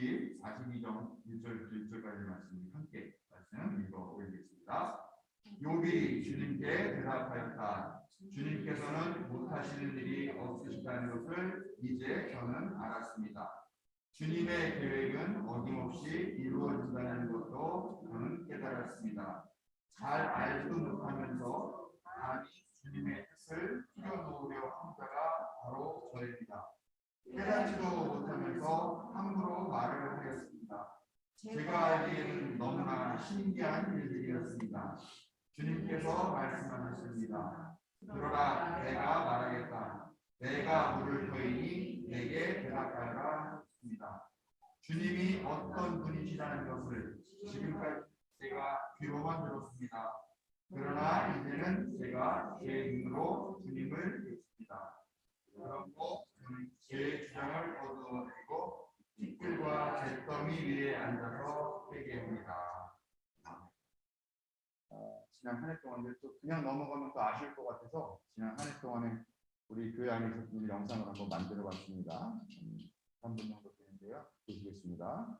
42장 1절 1절까지 말씀 함께 말씀 읽어 올리겠습니다. 욥이 주님께 대답하였다. 주님께서는 못하시는 일이 없으시다는 것을 이제 저는 알았습니다. 주님의 계획은 어김없이 이루어진다는 것도 저는 깨달았습니다. 잘 알지도 못하면서 감히 주님의 뜻을 풀어놓으려 한 자가 바로 저입니다. 깨닫지도 못하면서 함부로 말을 하였습니다. 제가 알기에는 너무나 신기한 일들이었습니다. 주님께서 말씀하셨습니다. 그러나 내가 말하겠다. 내가 물을 터이니 내게 대답하라 했습니다. 주님이 어떤 분이시라는 것을 지금까지 제가 귀로만 들었습니다. 그러나 이제는 제가 제 눈으로 주님을 뵙습니다. 그러므로 저는 제 주장을 거두어내고 티끌과 잿더미 위에 앉아서 회개합니다. 지난 한 해 동안 또 그냥 넘어가면 또 아쉬울 것 같아서 지난 한 해 동안에 우리 교회 안에 있었던 영상을 한번 만들어 봤습니다. 3분 정도 되는데요. 보시겠습니다.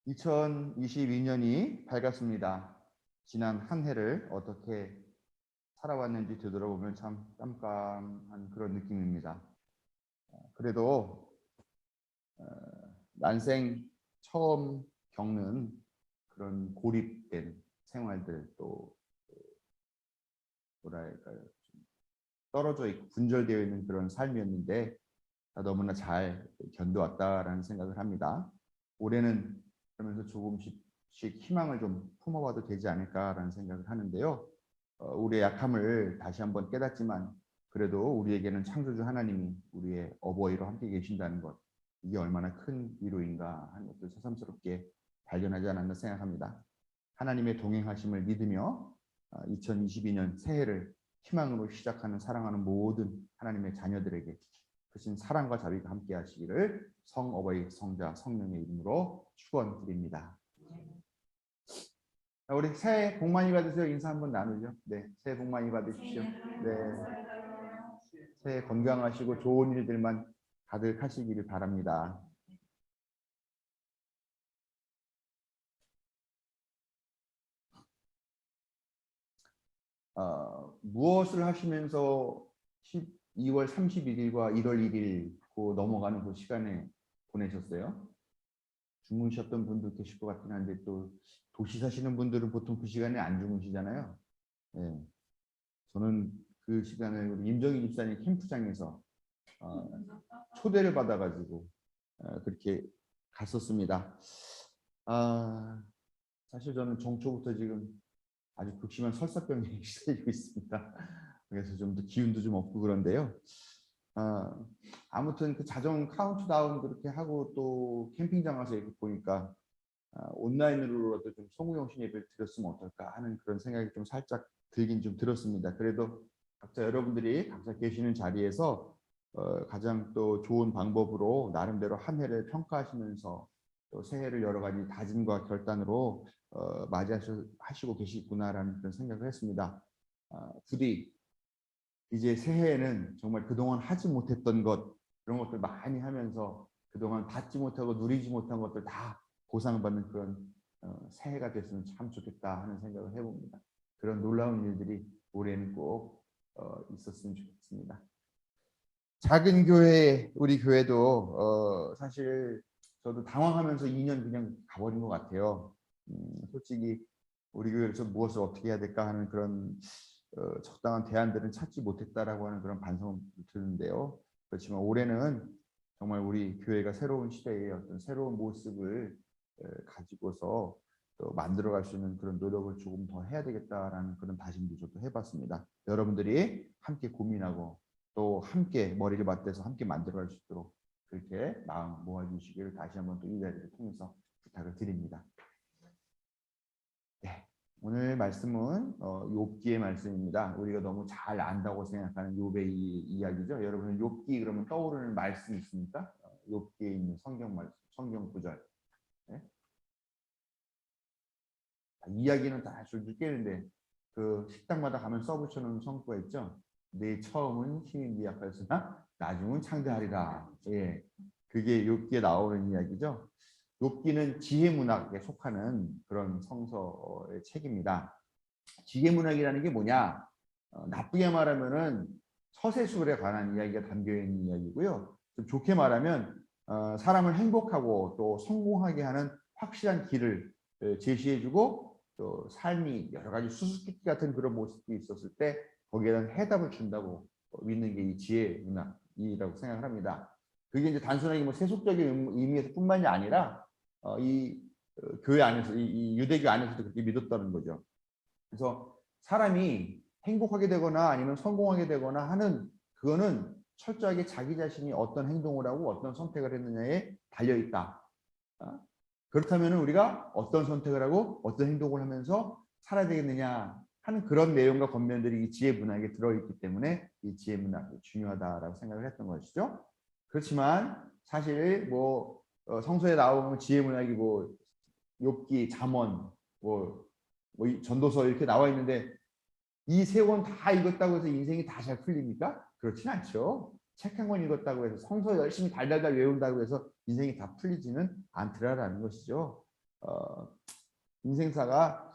2022년이 밝았습니다. 지난 한 해를 어떻게 살아왔는지 되돌아보면 참 깜깜한 그런 느낌입니다. 그래도 난생 처음 겪는 그런 고립된 생활들, 또 뭐랄까요, 떨어져 있고 분절되어 있는 그런 삶이었는데 너무나 잘 견뎌왔다라는 생각을 합니다. 올해는 그러면서 조금씩 희망을 좀 품어봐도 되지 않을까라는 생각을 하는데요. 우리의 약함을 다시 한번 깨닫지만 그래도 우리에게는 창조주 하나님이 우리의 어버이로 함께 계신다는 것, 이게 얼마나 큰 위로인가 하는 것을 새삼스럽게 발견하지 않았나 생각합니다. 하나님의 동행하심을 믿으며 2022년 새해를 희망으로 시작하는 사랑하는 모든 하나님의 자녀들에게 크신 사랑과 자비가 함께 하시기를 성 어버이 성자 성령의 이름으로 축원드립니다. 우리 새해 복 많이 받으세요. 인사 한번 나누죠. 네, 새해 복 많이 받으십시오. 네, 새해 건강하시고 좋은 일들만 가득하시기를 바랍니다. 무엇을 하시면서 2월 31일과 1월 1일 그 넘어가는 그 시간에 보내셨어요? 주무셨던 분도 계실 것 같긴 한데 또 도시 사시는 분들은 보통 그 시간에 안 주무시잖아요. 네. 저는 그 시간을 우리 임정희 집사님 캠프장에서 초대를 받아가지고 그렇게 갔었습니다. 사실 저는 정초부터 지금 아주 극심한 설사병에 시달리고 있습니다. 그래서 좀 더 기운도 좀 없고 그런데요. 아무튼 그 자정 카운트다운 그렇게 하고 또 캠핑장 가서 이렇게 보니까 온라인으로라도 좀 송우영신 예배를 드렸으면 어떨까 하는 그런 생각이 좀 살짝 들긴 좀 들었습니다. 그래도 각자 여러분들이 각자 계시는 자리에서 가장 또 좋은 방법으로 나름대로 한 해를 평가하시면서 또 새해를 여러 가지 다짐과 결단으로 맞이하시고 계시구나라는 그런 생각을 했습니다. 부디 이제 새해에는 정말 그동안 하지 못했던 것, 그런 것들 많이 하면서 그동안 받지 못하고 누리지 못한 것들 다 보상받는 그런 새해가 됐으면 참 좋겠다 하는 생각을 해봅니다. 그런 놀라운 일들이 올해는 꼭 있었으면 좋겠습니다. 작은 교회, 우리 교회도 사실 저도 당황하면서 2년 그냥 가버린 것 같아요. 솔직히 우리 교회에서 무엇을 어떻게 해야 될까 하는 그런 적당한 대안들은 찾지 못했다라고 하는 그런 반성을 드는데요. 그렇지만 올해는 정말 우리 교회가 새로운 시대의 어떤 새로운 모습을 가지고서 또 만들어갈 수 있는 그런 노력을 조금 더 해야 되겠다라는 그런 다짐도 저도 해봤습니다. 여러분들이 함께 고민하고 또 함께 머리를 맞대서 함께 만들어갈 수 있도록 그렇게 마음 모아주시기를 다시 한번 또 이 자리를 통해서 부탁을 드립니다. 네. 오늘 말씀은 욥기의 말씀입니다. 우리가 너무 잘 안다고 생각하는 욥의 이야기죠. 여러분 욥기 그러면 떠오르는 말씀이 있습니까? 욥기에 있는 성경 말씀, 성경 구절. 네? 이야기는 다 줄줄 깨는데 그 식당마다 가면 써붙여놓은 성구가 있죠. 내 처음은 힘이 미약하였으나 나중은 창대하리라. 예, 그게 욥기에 나오는 이야기죠. 욥기는 지혜문학에 속하는 그런 성서의 책입니다. 지혜문학이라는 게 뭐냐? 나쁘게 말하면은 서세술에 관한 이야기가 담겨 있는 이야기고요. 좀 좋게 말하면 사람을 행복하고 또 성공하게 하는 확실한 길을 제시해주고 또 삶이 여러 가지 수수께끼 같은 그런 모습이 있었을 때 거기에 대한 해답을 준다고 믿는 게 이 지혜문학이라고 생각을 합니다. 그게 이제 단순하게 뭐 세속적인 의미에서뿐만이 아니라 이 교회 안에서 이 유대교 안에서도 그렇게 믿었다는 거죠. 그래서 사람이 행복하게 되거나 아니면 성공하게 되거나 하는 그거는 철저하게 자기 자신이 어떤 행동을 하고 어떤 선택을 했느냐에 달려 있다. 그렇다면 우리가 어떤 선택을 하고 어떤 행동을 하면서 살아야 되겠느냐 하는 그런 내용과 권면들이 이 지혜 문학에 들어있기 때문에 이 지혜 문학이 중요하다라고 생각을 했던 것이죠. 그렇지만 사실 뭐 성서에 나오는 지혜 문학이 뭐 욥기, 잠언, 뭐 전도서 이렇게 나와 있는데 이 세 권 다 읽었다고 해서 인생이 다 잘 풀립니까? 그렇진 않죠. 책 한 권 읽었다고 해서 성서 열심히 달달달 외운다고 해서 인생이 다 풀리지는 않더라라는 것이죠. 인생사가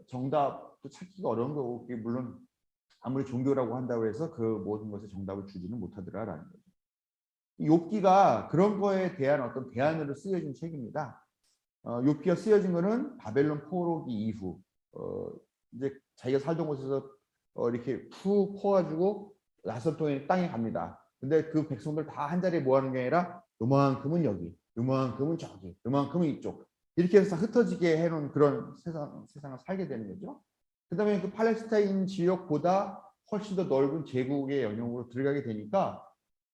정답도 찾기가 어려운 거고 물론 아무리 종교라고 한다고 해서 그 모든 것에 정답을 주지는 못하더라라는 거죠. 욥기가 그런 거에 대한 어떤 대안으로 쓰여진 책입니다. 욥기가 쓰여진 거는 바벨론 포로기 이후 이제 자기가 살던 곳에서 이렇게 푹 퍼가지고 낯선 땅에 갑니다. 근데 그 백성들 다 한 자리에 모아놓은 게 아니라 요만큼은 여기, 요만큼은 저기, 요만큼은 이쪽 이렇게 해서 흩어지게 해놓은 그런 세상을 살게 되는 거죠. 그 다음에 그 팔레스타인 지역보다 훨씬 더 넓은 제국의 영역으로 들어가게 되니까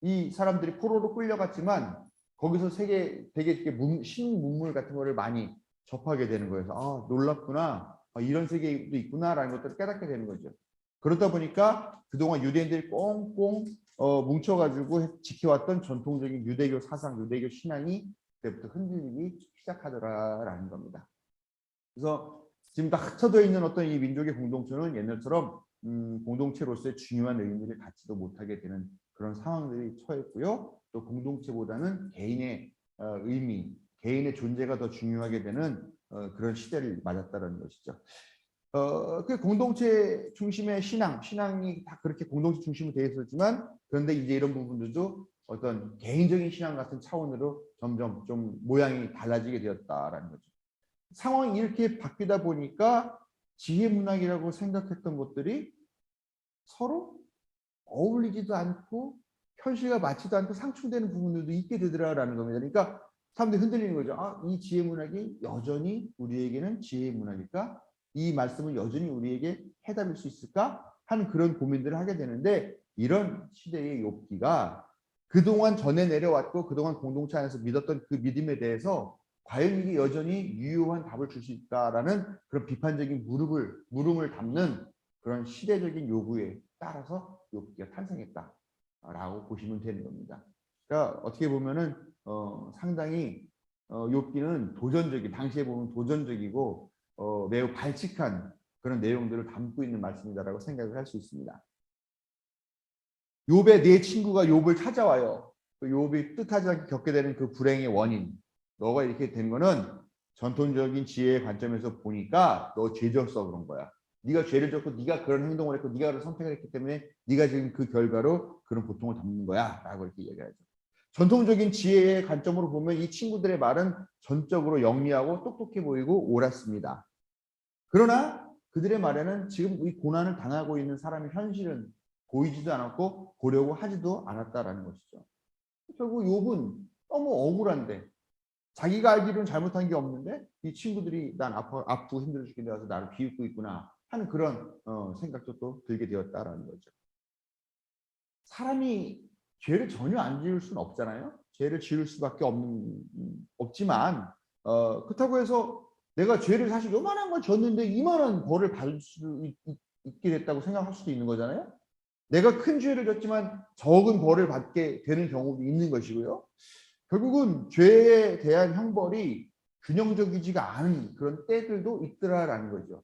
이 사람들이 포로로 끌려갔지만 거기서 되게 신문물 같은 거를 많이 접하게 되는 거예요. 아, 놀랍구나. 이런 세계도 있구나라는 것들을 깨닫게 되는 거죠. 그러다 보니까 그동안 유대인들이 꽁꽁 뭉쳐가지고 지켜왔던 전통적인 유대교 사상, 유대교 신앙이 그때부터 흔들리기 시작하더라라는 겁니다. 그래서 지금 다 흩어져 있는 어떤 이 민족의 공동체는 옛날처럼 공동체로서의 중요한 의미를 갖지도 못하게 되는 그런 상황들이 처했고요. 또 공동체보다는 개인의 의미, 개인의 존재가 더 중요하게 되는 그런 시대를 맞았다는 것이죠. 그 공동체 중심의 신앙이 다 그렇게 공동체 중심으로 되어 있었지만 그런데 이제 이런 부분들도 어떤 개인적인 신앙 같은 차원으로 점점 좀 모양이 달라지게 되었다라는 거죠. 상황이 이렇게 바뀌다 보니까 지혜문학이라고 생각했던 것들이 서로 어울리지도 않고 현실과 맞지도 않고 상충되는 부분들도 있게 되더라라는 겁니다. 그러니까 사람들이 흔들리는 거죠. 아, 이 지혜문학이 여전히 우리에게는 지혜문학일까? 이 말씀은 여전히 우리에게 해답일 수 있을까? 하는 그런 고민들을 하게 되는데 이런 시대의 욥기가 그동안 전해 내려왔고 그동안 공동체 안에서 믿었던 그 믿음에 대해서 과연 이게 여전히 유효한 답을 줄 수 있다라는 그런 비판적인 물음을 담는 그런 시대적인 요구에 따라서 욥기가 탄생했다라고 보시면 되는 겁니다. 그러니까 어떻게 보면은 상당히 욥기는 당시에 보면 도전적이고 매우 발칙한 그런 내용들을 담고 있는 말씀이다라고 생각을 할 수 있습니다. 욥의 네 친구가 욥을 찾아와요. 욥이 뜻하지 않게 겪게 되는 그 불행의 원인. 너가 이렇게 된 거는 전통적인 지혜의 관점에서 보니까 너 죄졌어 그런 거야. 네가 죄를 졌고 네가 그런 행동을 했고 네가 그런 선택을 했기 때문에 네가 지금 그 결과로 그런 고통을 담는 거야 라고 이렇게 얘기하죠. 전통적인 지혜의 관점으로 보면 이 친구들의 말은 전적으로 영리하고 똑똑해 보이고 옳았습니다. 그러나 그들의 말에는 지금 이 고난을 당하고 있는 사람의 현실은 보이지도 않았고 보려고 하지도 않았다라는 것이죠. 결국 욥은 너무 억울한데 자기가 알기로는 잘못한 게 없는데 이 친구들이 난 아프고 힘들어 죽겠는데 와서 나를 비웃고 있구나 하는 그런 생각도 또 들게 되었다라는 거죠. 사람이 죄를 전혀 안 지을 수는 없잖아요. 죄를 지을 수밖에 없지만 그렇다고 해서 내가 죄를 사실 요만한 걸 졌는데 이만한 벌을 받을 수 있게 됐다고 생각할 수도 있는 거잖아요. 내가 큰 죄를 졌지만 적은 벌을 받게 되는 경우도 있는 것이고요. 결국은 죄에 대한 형벌이 균형적이지가 않은 그런 때들도 있더라라는 거죠.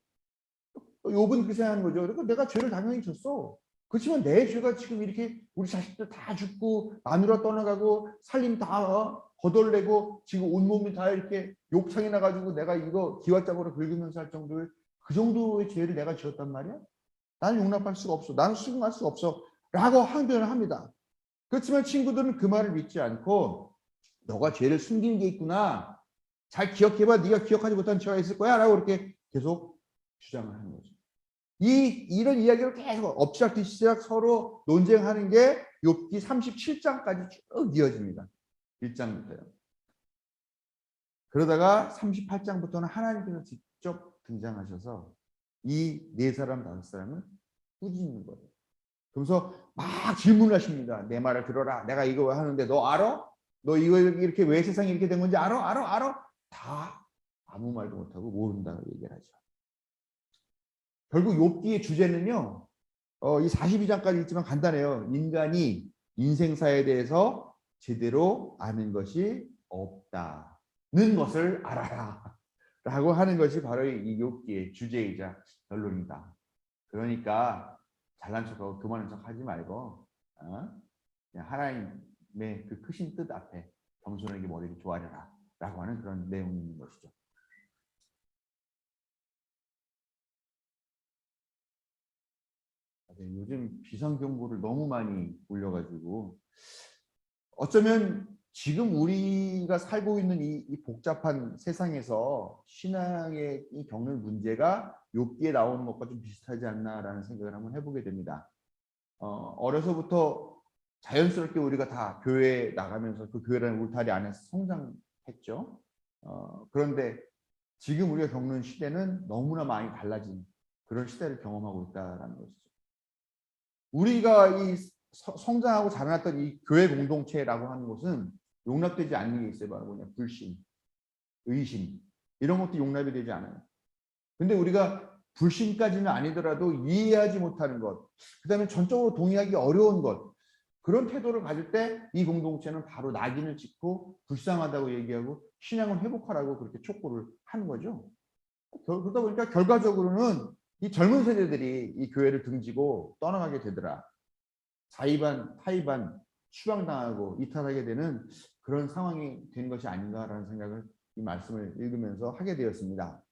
욥은 그렇게 생각하는 거죠. 그러니까 내가 죄를 당연히 졌어. 그렇지만 내 죄가 지금 이렇게 우리 자식들 다 죽고 마누라 떠나가고 살림 다 거덜내고 지금 온몸이 다 이렇게 욕창이 나가지고 내가 이거 기와장으로 긁으면서 할 정도의 그 정도의 죄를 내가 지었단 말이야? 나는 용납할 수가 없어. 나는 수긍할 수가 없어. 라고 항변을 합니다. 그렇지만 친구들은 그 말을 믿지 않고 너가 죄를 숨기는 게 있구나. 잘 기억해봐. 네가 기억하지 못한 죄가 있을 거야. 라고 이렇게 계속 주장을 하는 거죠. 이런 이야기를 계속 엎치락뒤치락 서로 논쟁하는 게 욥기 37장까지 쭉 이어집니다. 1장부터요. 그러다가 38장부터는 하나님께서 직접 등장하셔서 이 네 사람 다섯 사람을 꾸짖는 거예요. 그래서 막 질문을 하십니다. 내 말을 들어라. 내가 이거 하는데 너 알아? 너 이거 이렇게 왜 세상이 이렇게 된 건지 알아? 알아? 다 아무 말도 못하고 모른다고 얘기를 하죠. 결국 욥기의 주제는요. 이 42장까지 있지만 간단해요. 인간이 인생사에 대해서 제대로 아는 것이 없다는 것을 알아라. 라고 하는 것이 바로 이 욥기의 주제이자 결론이다. 그러니까 잘난 척하고 그만한 척 하지 말고 그냥 하나님의 그 크신 뜻 앞에 겸손하게 머리를 조아려라 라고 하는 그런 내용이 있는 것이죠. 요즘 비상경보를 너무 많이 올려가지고 어쩌면 지금 우리가 살고 있는 이 복잡한 세상에서 신앙에 겪는 문제가 욥기에 나오는 것과 좀 비슷하지 않나라는 생각을 한번 해보게 됩니다. 어려서부터 자연스럽게 우리가 다 교회에 나가면서 그 교회라는 울타리 안에서 성장했죠. 그런데 지금 우리가 겪는 시대는 너무나 많이 달라진 그런 시대를 경험하고 있다는 것이죠. 우리가 이 성장하고 자라났던 이 교회 공동체라고 하는 것은 용납되지 않는 게 있어요. 바로 뭐냐, 불신, 의심 이런 것도 용납이 되지 않아요. 근데 우리가 불신까지는 아니더라도 이해하지 못하는 것, 그 다음에 전적으로 동의하기 어려운 것, 그런 태도를 가질 때 이 공동체는 바로 낙인을 찍고 불쌍하다고 얘기하고 신앙을 회복하라고 그렇게 촉구를 하는 거죠. 그러다 보니까 결과적으로는 이 젊은 세대들이 이 교회를 등지고 떠나가게 되더라. 자의반, 타의반, 추방당하고 이탈하게 되는 그런 상황이 된 것이 아닌가라는 생각을 이 말씀을 읽으면서 하게 되었습니다.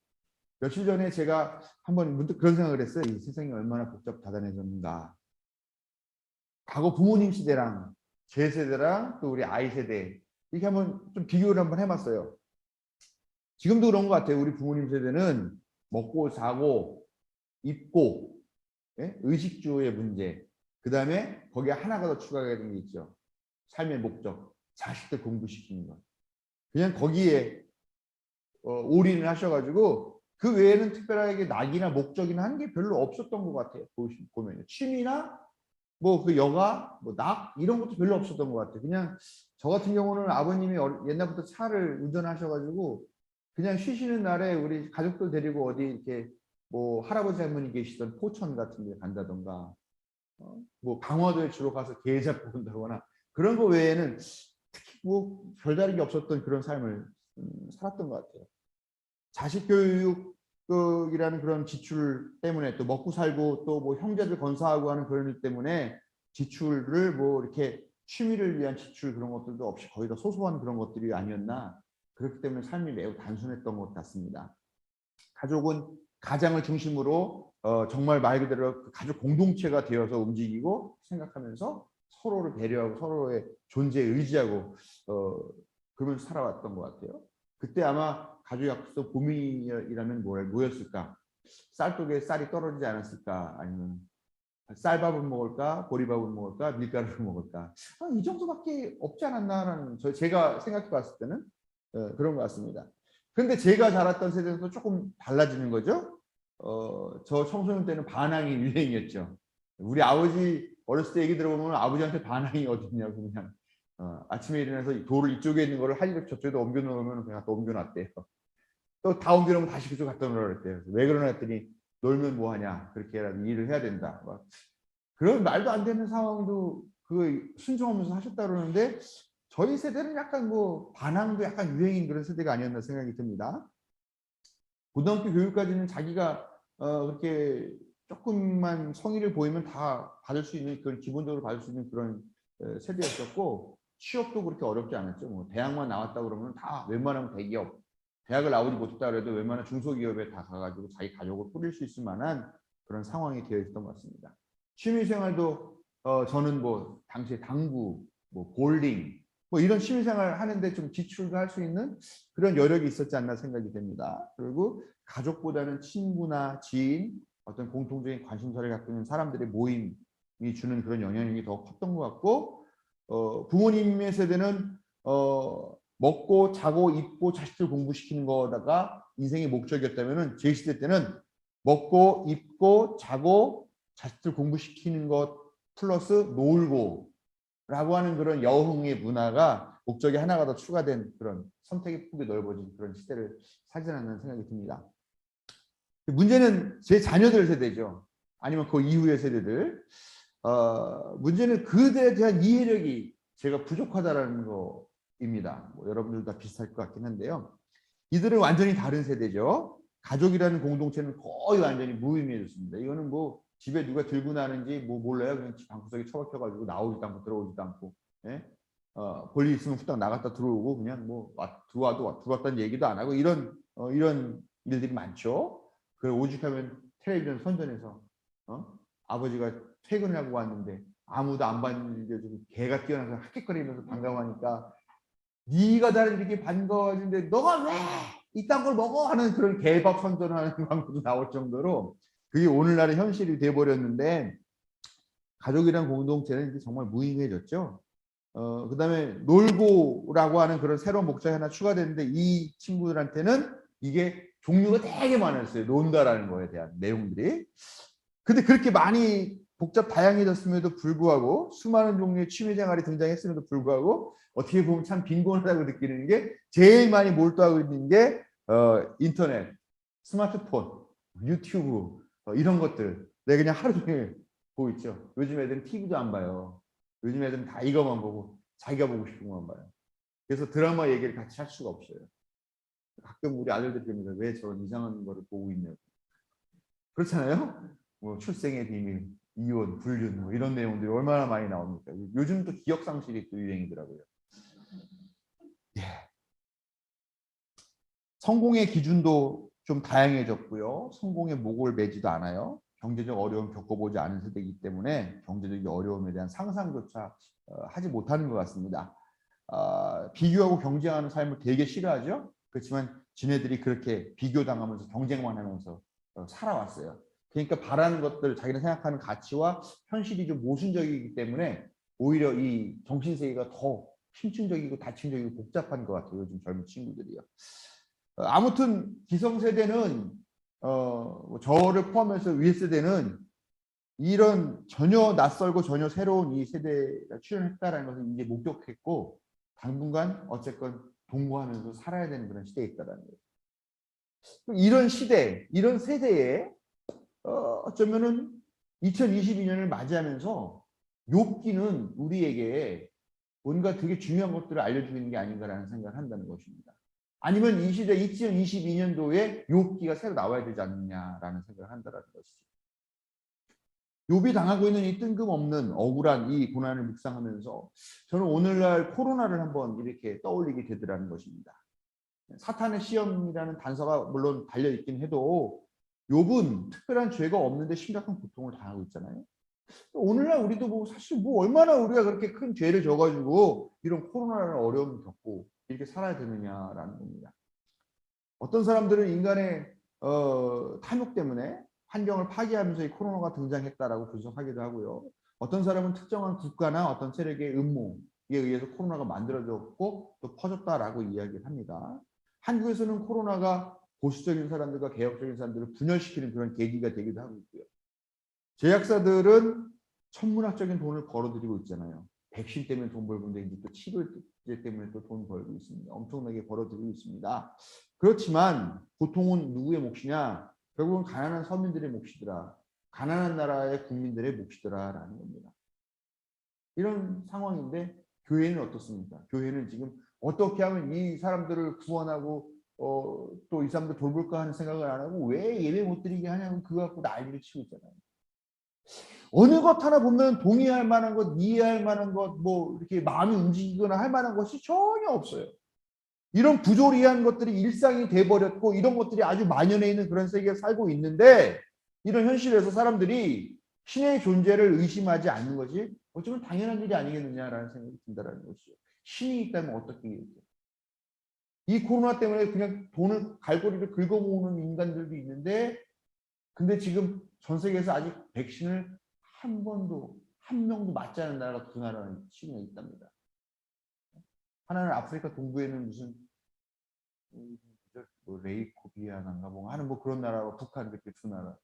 며칠 전에 제가 한번 문득 그런 생각을 했어요. 이 세상이 얼마나 복잡다단해졌는가. 과거 부모님 시대랑 제 세대랑 또 우리 아이 세대 이렇게 한번 좀 비교를 한번 해봤어요. 지금도 그런 것 같아요. 우리 부모님 세대는 먹고 자고 입고 의식주의 문제, 그 다음에 거기에 하나가 더 추가가 된 게 있죠. 삶의 목적, 자식들 공부시키는 것. 그냥 거기에 올인을 하셔가지고 그 외에는 특별하게 낙이나 목적이나 하는 게 별로 없었던 것 같아요. 보면 취미나 뭐 그 여가, 뭐 낙 이런 것도 별로 없었던 것 같아요. 그냥 저 같은 경우는 아버님이 옛날부터 차를 운전하셔가지고 그냥 쉬시는 날에 우리 가족들 데리고 어디 이렇게 뭐 할아버지 할머니 계시던 포천 같은 데 간다던가 뭐 강화도에 주로 가서 게 잡고 온다거나 그런 거 외에는 특히 뭐 별다른 게 없었던 그런 삶을 살았던 것 같아요. 자식 교육이라는 그런 지출 때문에 또 먹고 살고 또 뭐 형제들 건사하고 하는 그런 일 때문에 지출을 뭐 이렇게 취미를 위한 지출 그런 것들도 없이 거의 다 소소한 그런 것들이 아니었나. 그렇기 때문에 삶이 매우 단순했던 것 같습니다. 가족은 가장을 중심으로 정말 말 그대로 그 가족 공동체가 되어서 움직이고 생각하면서 서로를 배려하고 서로의 존재에 의지하고 그러면서 살아왔던 것 같아요. 그때 아마 가족이 앞서 고민이라면 뭐였을까? 쌀독에 쌀이 떨어지지 않았을까? 아니면 쌀밥은 먹을까? 보리밥은 먹을까? 밀가루를 먹을까? 이 정도밖에 없지 않았나라는 제가 생각해 봤을 때는 그런 것 같습니다. 그런데 제가 자랐던 세대는 또 조금 달라지는 거죠. 저 청소년 때는 반항이 유행이었죠. 우리 아버지 어렸을 때 얘기 들어보면 아버지한테 반항이 어딨냐고 그냥 아침에 일어나서 돌을 이쪽에 있는 거를 한 이렇게 저쪽에다 옮겨 놓으면 그냥 또 옮겨 놨대요. 또 다 옮겨 놓으면 다시 그쪽 갖다 놓으라 그랬대요. 왜 그러나 했더니 놀면 뭐하냐 그렇게라도 일을 해야 된다. 그런 말도 안 되는 상황도 그 순종하면서 하셨다 그러는데 저희 세대는 약간 뭐 반항도 약간 유행인 그런 세대가 아니었나 생각이 듭니다. 고등학교 교육까지는 자기가 그렇게 조금만 성의를 보이면 다 받을 수 있는 그런 기본적으로 받을 수 있는 그런 세대였었고 취업도 그렇게 어렵지 않았죠. 뭐 대학만 나왔다 그러면 다 웬만하면 대기업, 대학을 나오지 못했다 그래도 웬만한 중소기업에 다 가가지고 자기 가족을 꾸릴 수 있을 만한 그런 상황이 되어 있었던 것 같습니다. 취미생활도 저는 뭐 당시에 당구, 뭐 볼링, 뭐 이런 취미생활 하는데 좀 지출도 할 수 있는 그런 여력이 있었지 않나 생각이 됩니다. 그리고 가족보다는 친구나 지인, 어떤 공통적인 관심사를 갖고 있는 사람들의 모임이 주는 그런 영향력이 더 컸던 것 같고 부모님의 세대는 먹고 자고 입고 자식들 공부시키는 거다가 인생의 목적이었다면은 제 시대 때는 먹고 입고 자고 자식들 공부시키는 것 플러스 놀고 라고 하는 그런 여흥의 문화가 목적이 하나가 더 추가된 그런 선택의 폭이 넓어진 그런 시대를 살지 않는 생각이 듭니다. 문제는 제 자녀들 세대죠. 아니면 그 이후의 세대들. 문제는 그들에 대한 이해력이 제가 부족하다는 거입니다. 뭐 여러분들 다 비슷할 것 같긴 한데요. 이들은 완전히 다른 세대죠. 가족이라는 공동체는 거의 완전히 무의미해졌습니다. 이거는 뭐 집에 누가 들고 나는지 뭐 몰라요. 그냥 방구석에 처박혀가지고 나오지도 않고 들어오지도 않고. 예? 볼일 있으면 후딱 나갔다 들어오고 그냥 뭐 들어왔다는 얘기도 안 하고 이런 일들이 많죠. 그 오죽하면 텔레비전 선전에서 아버지가 퇴근을 하고 왔는데 아무도 안 반겨주고 개가 뛰어나서 헥헥거리면서 반가워하니까 네가 나를 이렇게 반가워하는데 너가 왜 이딴 걸 먹어? 하는 그런 개밥 선전하는 광고도 나올 정도로 그게 오늘날의 현실이 돼버렸는데 가족이란 공동체는 이제 정말 무의미해졌죠. 그다음에 놀고라고 하는 그런 새로운 목적이 하나 추가됐는데 이 친구들한테는 이게 종류가 되게 많았어요. 논다라는 거에 대한 내용들이. 근데 그렇게 많이 복잡 다양해졌음에도 불구하고 수많은 종류의 취미생활이 등장했음에도 불구하고 어떻게 보면 참 빈곤하다고 느끼는 게 제일 많이 몰두하고 있는 게 인터넷, 스마트폰, 유튜브 이런 것들. 내가 그냥 하루 종일 보고 있죠. 요즘 애들은 TV도 안 봐요. 요즘 애들은 다 이것만 보고 자기가 보고 싶은 것만 봐요. 그래서 드라마 얘기를 같이 할 수가 없어요. 가끔 우리 아들들이 그럽니다. 왜 저런 이상한 거를 보고 있냐고. 그렇잖아요. 뭐 출생의 비밀, 이혼, 불륜 뭐 이런 내용들이 얼마나 많이 나옵니까? 요즘 또 기억 상실이 또 유행이더라고요. 예. 성공의 기준도 좀 다양해졌고요. 성공의 목을 매지도 않아요. 경제적 어려움 겪어보지 않은 세대이기 때문에 경제적 어려움에 대한 상상조차 하지 못하는 것 같습니다. 비교하고 경쟁하는 삶을 되게 싫어하죠. 그렇지만 지네들이 그렇게 비교당하면서 경쟁만 하면서 살아왔어요. 그러니까 바라는 것들, 자기가 생각하는 가치와 현실이 좀 모순적이기 때문에 오히려 이 정신세계가 더 심층적이고 다층적이고 복잡한 것 같아요. 요즘 젊은 친구들이요. 아무튼 기성세대는 저를 포함해서 위 세대는 이런 전혀 낯설고 전혀 새로운 이 세대가 출현했다라는 것을 이제 목격했고 당분간 어쨌건 동거하면서 살아야 되는 그런 시대에 있다라는 거예요. 이런 시대, 이런 세대에 어쩌면은 2022년을 맞이하면서 욥기는 우리에게 뭔가 되게 중요한 것들을 알려주고 있는 게 아닌가라는 생각을 한다는 것입니다. 아니면 이 시대 2022년도에 욥기가 새로 나와야 되지 않느냐라는 생각을 한다는 것이죠. 욥이 당하고 있는 이 뜬금없는 억울한 이 고난을 묵상하면서 저는 오늘날 코로나를 한번 이렇게 떠올리게 되더라는 것입니다. 사탄의 시험이라는 단서가 물론 달려있긴 해도 욥은 특별한 죄가 없는데 심각한 고통을 당하고 있잖아요. 오늘날 우리도 뭐 사실 뭐 얼마나 우리가 그렇게 큰 죄를 져가지고 이런 코로나라는 어려움을 겪고 이렇게 살아야 되느냐라는 겁니다. 어떤 사람들은 인간의 탐욕 때문에 환경을 파괴하면서 이 코로나가 등장했다라고 분석하기도 하고요. 어떤 사람은 특정한 국가나 어떤 세력의 음모에 의해서 코로나가 만들어졌고 또 퍼졌다라고 이야기를 합니다. 한국에서는 코로나가 보수적인 사람들과 개혁적인 사람들을 분열시키는 그런 계기가 되기도 하고 있고요. 제약사들은 천문학적인 돈을 벌어들이고 있잖아요. 백신 때문에 돈 벌고 있는데 이제 또 치료제 때문에 또 돈 벌고 있습니다. 엄청나게 벌어들이고 있습니다. 그렇지만 고통은 누구의 몫이냐? 결국은 가난한 서민들의 몫이더라. 가난한 나라의 국민들의 몫이더라라는 겁니다. 이런 상황인데 교회는 어떻습니까? 교회는 지금 어떻게 하면 이 사람들을 구원하고 또 이 사람들 돌볼까 하는 생각을 안 하고 왜 예배 못 드리게 하냐고 그거 갖고 난리를 치고 있잖아요. 어느 것 하나 보면 동의할 만한 것, 이해할 만한 것, 뭐 이렇게 마음이 움직이거나 할 만한 것이 전혀 없어요. 이런 부조리한 것들이 일상이 돼버렸고 이런 것들이 아주 만연해 있는 그런 세계에 살고 있는데 이런 현실에서 사람들이 신의 존재를 의심하지 않는 것이 어쩌면 당연한 일이 아니겠느냐라는 생각이 든다는 것이죠. 신이 있다면 어떻게 얘기해요? 이 코로나 때문에 그냥 돈을 갈고리를 긁어모으는 인간들도 있는데 근데 지금 전 세계에서 아직 백신을 한 번도 한 명도 맞지 않은 나라가 두 나라는 치고는 있답니다. 하나는 아프리카 동부에는 무슨 뭐 레이코비아난가 뭐 하는 뭐 그런 나라와 북한 이렇게 두 나라.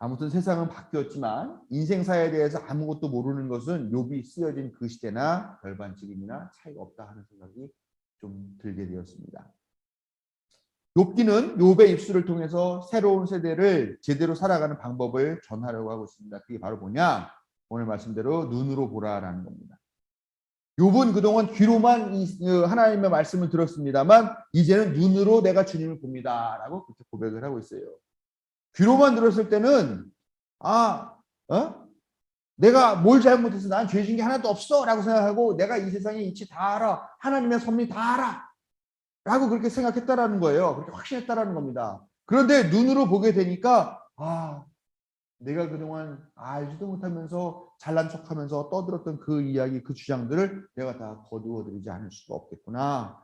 아무튼 세상은 바뀌었지만 인생사에 대해서 아무것도 모르는 것은 욥이 쓰여진 그 시대나 별반 지금이나 차이가 없다 하는 생각이 좀 들게 되었습니다. 욥기는 욥의 입술을 통해서 새로운 세대를 제대로 살아가는 방법을 전하려고 하고 있습니다. 그게 바로 뭐냐? 오늘 말씀대로 눈으로 보라라는 겁니다. 욥은 그동안 귀로만 하나님의 말씀을 들었습니다만 이제는 눈으로 내가 주님을 봅니다라고 그렇게 고백을 하고 있어요. 귀로만 들었을 때는 내가 뭘 잘못해서 난 죄진 게 하나도 없어라고 생각하고 내가 이 세상의 이치 다 알아. 하나님의 섭리 다 알아. 라고 그렇게 생각했다라는 거예요. 그렇게 확신했다라는 겁니다. 그런데 눈으로 보게 되니까 내가 그동안 알지도 못하면서 잘난 척하면서 떠들었던 그 이야기, 그 주장들을 내가 다 거두어들이지 않을 수가 없겠구나.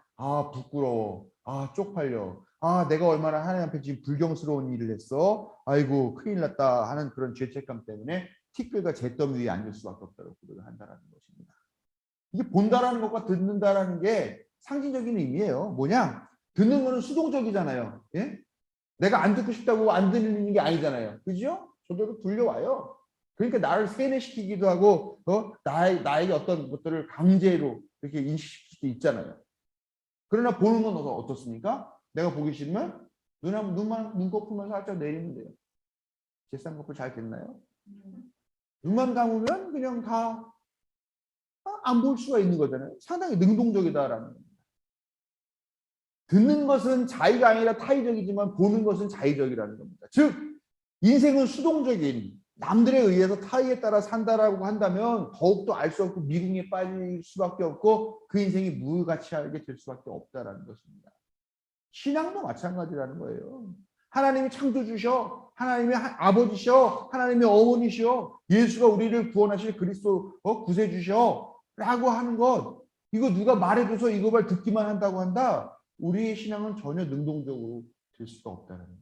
부끄러워. 쪽팔려. 내가 얼마나 하나님 앞에 지금 불경스러운 일을 했어. 아이고 큰일 났다 하는 그런 죄책감 때문에 티끌과 잿더미 위에 앉을 수밖에 없다고 고백을 한다는 것입니다. 이게 본다라는 것과 듣는다라는 게 상징적인 의미예요. 뭐냐? 듣는 거는 수동적이잖아요. 예? 내가 안 듣고 싶다고 안 듣는 게 아니잖아요. 그죠? 저절로 들려와요. 그러니까 나를 세뇌시키기도 하고 나에게 어떤 것들을 강제로 이렇게 인식시킬 수도 있잖아요. 그러나 보는 건 어떻습니까? 내가 보기 싫으면 눈꺼풀만 살짝 내리면 돼요. 제 쌍꺼풀 잘 됐나요? 눈만 감으면 그냥 다 안 볼 수가 있는 거잖아요. 상당히 능동적이다라는 겁니다. 듣는 것은 자의가 아니라 타의적이지만 보는 것은 자의적이라는 겁니다. 즉 인생은 수동적인 남들에 의해서 타의에 따라 산다라고 한다면 더욱더 알 수 없고 미궁에 빠질 수밖에 없고 그 인생이 무가치하게 될 수밖에 없다라는 것입니다. 신앙도 마찬가지라는 거예요. 하나님이 창조주셔, 하나님이 아버지셔, 하나님이 어머니셔, 예수가 우리를 구원하실 그리스도 구세주셔 라고 하는 것, 이거 누가 말해줘서 이거를 듣기만 한다고 한다, 우리의 신앙은 전혀 능동적으로 될 수가 없다는 거예요.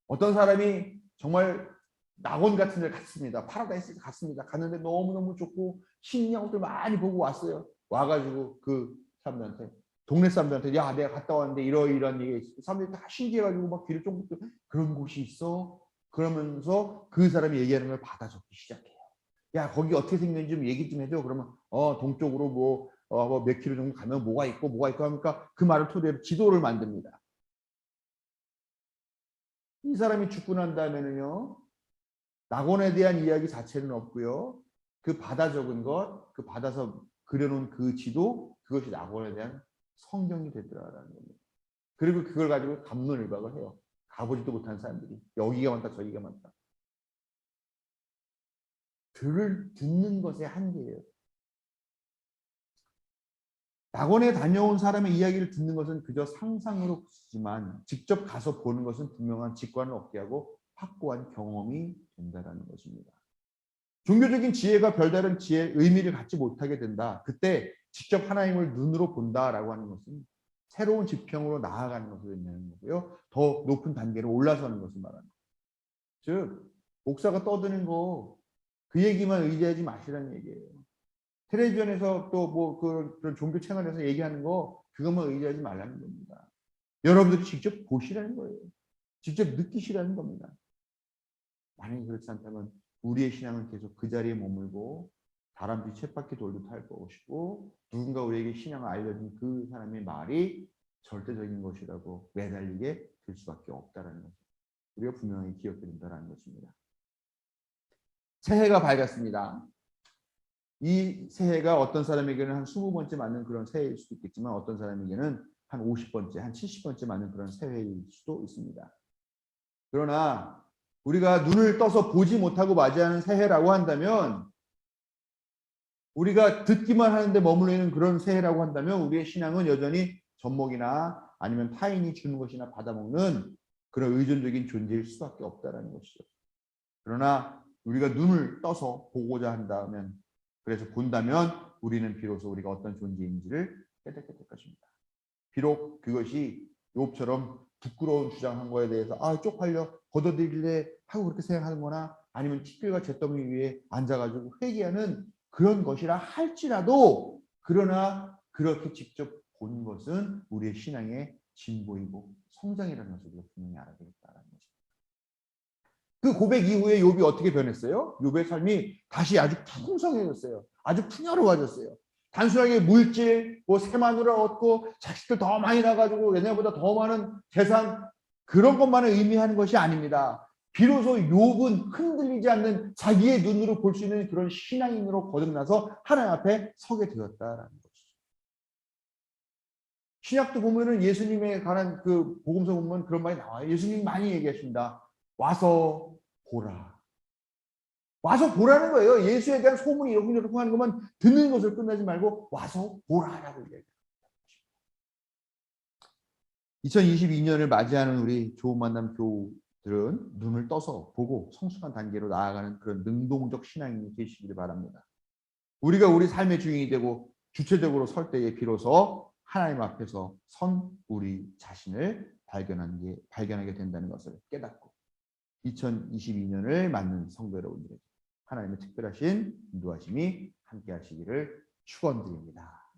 어떤 사람이 정말 낙원 같은 데 갔습니다. 파라다이스 갔습니다. 갔는데 너무너무 좋고 신기한 많이 보고 왔어요. 와가지고 그 사람들한테, 동네 사람들한테, 야 내가 갔다 왔는데 이러이러한 얘기가 있어. 사람들이 다 신기해가지고 막 귀를 쫑긋, 그런 곳이 있어? 그러면서 그 사람이 얘기하는 걸 받아 적기 시작해요. 야 거기 어떻게 생겼는지 좀 얘기 좀 해줘. 그러면 동쪽으로 몇 킬로 정도 가면 뭐가 있고 하니까 그 말을 토대로 지도를 만듭니다. 이 사람이 죽고 난 다음에는요, 낙원에 대한 이야기 자체는 없고요, 그 받아 적은 것, 그 받아서 그려놓은 그 지도, 그것이 낙원에 대한 성경이 되더라라는 겁니다. 그리고 그걸 가지고 갑론을박을 해요. 가보지도 못한 사람들이 여기가 많다 저기가 많다. 듣는 것의 한계예요. 낙원에 다녀온 사람의 이야기를 듣는 것은 그저 상상으로 그치지만 직접 가서 보는 것은 분명한 직관을 얻게 하고 확고한 경험이 된다는 것입니다. 종교적인 지혜가 별다른 지혜의 의미를 갖지 못하게 된다. 그때 직접 하나님을 눈으로 본다라고 하는 것은 새로운 지평으로 나아가는 것을 의미하는 거고요. 더 높은 단계로 올라서는 것을 말하는 거예요. 즉 목사가 떠드는 거 그 얘기만 의지하지 마시라는 얘기예요. 텔레비전에서 또 그런 종교 채널에서 얘기하는 거 그것만 의지하지 말라는 겁니다. 여러분들이 직접 보시라는 거예요. 직접 느끼시라는 겁니다. 만약에 그렇지 않다면 우리의 신앙은 계속 그 자리에 머물고 다람쥐 쳇바퀴 돌듯 할 것이고 누군가 우리에게 신앙을 알려준 그 사람의 말이 절대적인 것이라고 매달리게 될 수밖에 없다는 것을 우리가 분명히 기억해야 된다는 것입니다. 새해가 밝았습니다. 이 새해가 어떤 사람에게는 한 20번째 맞는 그런 새해일 수도 있겠지만 어떤 사람에게는 한 50번째, 한 70번째 맞는 그런 새해일 수도 있습니다. 그러나 우리가 눈을 떠서 보지 못하고 맞이하는 새해라고 한다면, 우리가 듣기만 하는데 머물러 있는 그런 새해라고 한다면 우리의 신앙은 여전히 젖먹이나 아니면 타인이 주는 것이나 받아먹는 그런 의존적인 존재일 수밖에 없다는 것이죠. 그러나 우리가 눈을 떠서 보고자 한다면, 그래서 본다면 우리는 비로소 우리가 어떤 존재인지를 깨닫게 될 것입니다. 비록 그것이 욥처럼 부끄러운 주장한 거에 대해서 쪽팔려 걷어들일래 하고 그렇게 생각하는 거나 아니면 티끌과 잿더미 위에 앉아가지고 회개하는 그런 것이라 할지라도, 그러나 그렇게 직접 본 것은 우리의 신앙의 진보이고 성장이라는 것을 우리가 분명히 알아야 되겠다는 것입니다. 그 고백 이후에 욥이 어떻게 변했어요? 욥의 삶이 다시 아주 풍성해졌어요. 아주 풍요로워졌어요. 단순하게 물질, 새마누라 얻고 자식들 더 많이 나가지고 옛날보다 더 많은 재산, 그런 것만을 의미하는 것이 아닙니다. 비로소 욥은 흔들리지 않는 자기의 눈으로 볼 수 있는 그런 신앙인으로 거듭나서 하나님 앞에 서게 되었다라는 것이죠. 신약도 보면은 예수님에 관한 그 복음서 보면 그런 말이 나와요. 예수님 많이 얘기하십니다. 와서 보라. 와서 보라는 거예요. 예수에 대한 소문이 이렇고 하는 것만 듣는 것을 끝나지 말고 와서 보라라고 얘기해요. 2022년을 맞이하는 우리 좋은 만남 교우들은 눈을 떠서 보고 성숙한 단계로 나아가는 그런 능동적 신앙인이 되시기를 바랍니다. 우리가 우리 삶의 주인이 되고 주체적으로 설 때에 비로소 하나님 앞에서 선 우리 자신을 발견하게 된다는 것을 깨닫고 2022년을 맞는 성도 여러분들에게 하나님의 특별하신 인도하심이 함께 하시기를 축원드립니다.